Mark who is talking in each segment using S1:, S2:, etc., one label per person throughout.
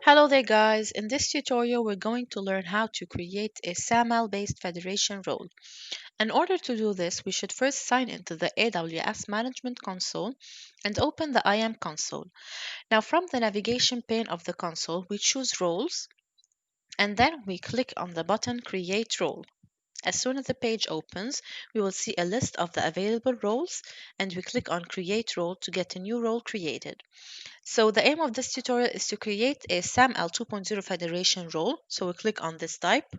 S1: Hello there guys, in this tutorial we're going to learn how to create a SAML based federation role. In order to do this, we should first sign into the AWS Management Console and open the IAM console. Now from the navigation pane of the console, we choose roles and then we click on the button Create Role. As soon as the page opens, we will see a list of the available roles and we click on Create Role to get a new role created. So the aim of this tutorial is to create a SAML 2.0 federation role. So we click on this type.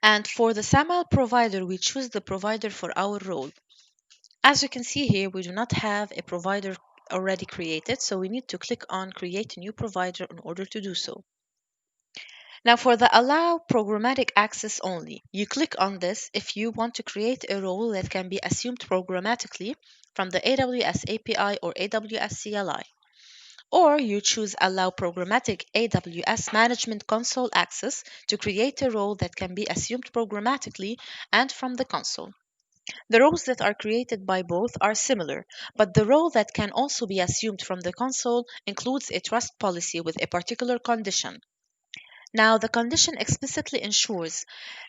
S1: And for the SAML provider, we choose the provider for our role. As you can see here, we do not have a provider already created, so we need to click on Create a new provider in order to do so. Now for the Allow Programmatic Access Only, you click on this if you want to create a role that can be assumed programmatically from the AWS API or AWS CLI. Or you choose Allow Programmatic AWS Management Console Access to create a role that can be assumed programmatically and from the console. The roles that are created by both are similar, but the role that can also be assumed from the console includes a trust policy with a particular condition. Now, the condition explicitly ensures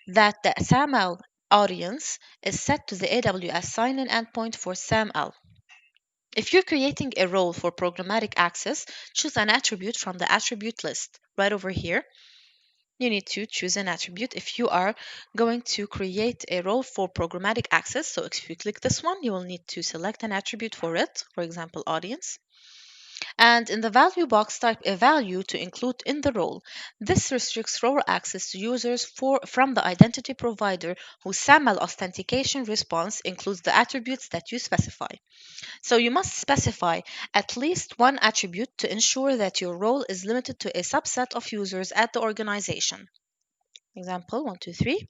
S1: that the SAML audience is set to the AWS sign-in endpoint for SAML. If you're creating a role for programmatic access, choose an attribute from the attribute list. Right over here, you need to choose an attribute if you are going to create a role for programmatic access. So if you click this one, you will need to select an attribute for it, for example, audience. And in the value box, type a value to include in the role. This restricts role access to users from the identity provider whose SAML authentication response includes the attributes that you specify. So you must specify at least one attribute to ensure that your role is limited to a subset of users at the organization. Example 1, 2, 3.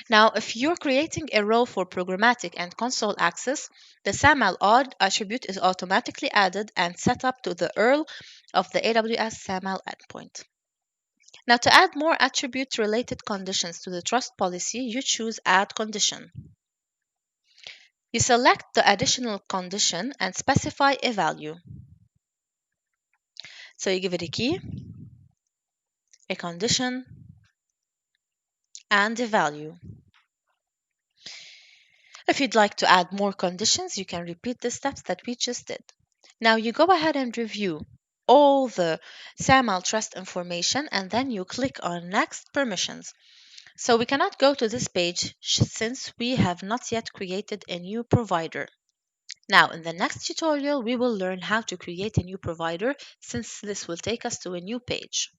S1: Now, if you're creating a role for programmatic and console access, the SAML odd attribute is automatically added and set up to the URL of the AWS SAML endpoint. Now, to add more attribute-related conditions to the trust policy, you choose Add Condition. You select the additional condition and specify a value. So you give it a key, a condition, and a value. If you'd like to add more conditions, you can repeat the steps that we just did. Now you go ahead and review all the SAML trust information and then you click on Next Permissions. So we cannot go to this page since we have not yet created a new provider. Now in the next tutorial, we will learn how to create a new provider since this will take us to a new page.